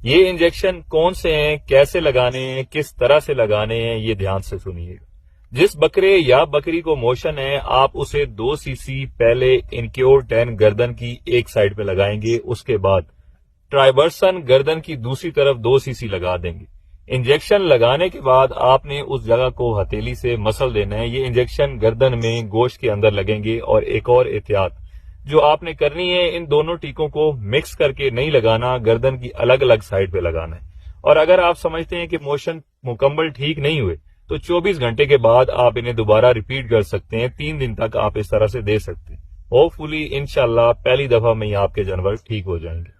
ये इंजेक्शन कौन से हैं, कैसे लगाने हैं, किस तरह से लगाने हैं, ये ध्यान से सुनिएगा। जिस बकरे या बकरी को मोशन है, आप उसे 2 सीसी पहले इनक्योर 10 गर्दन की एक साइड पे लगाएंगे। उसके बाद ट्राइवर्सन गर्दन की दूसरी तरफ 2 सीसी लगा देंगे। इंजेक्शन लगाने के बाद आपने उस जगह को हथेली से मसल देना है। ये इंजेक्शन गर्दन में गोश्त के अंदर लगेंगे। और एक और एहतियात जो आपने करनी है, इन दोनों टीकों को मिक्स करके नहीं लगाना, गर्दन की अलग अलग साइड पे लगाना है। और अगर आप समझते हैं कि मोशन मुकम्मल ठीक नहीं हुए तो 24 घंटे के बाद आप इन्हें दोबारा रिपीट कर सकते हैं। 3 दिन तक आप इस तरह से दे सकते हैं। होपफुली इंशाल्लाह पहली दफा में ही आपके जानवर ठीक हो जाएंगे।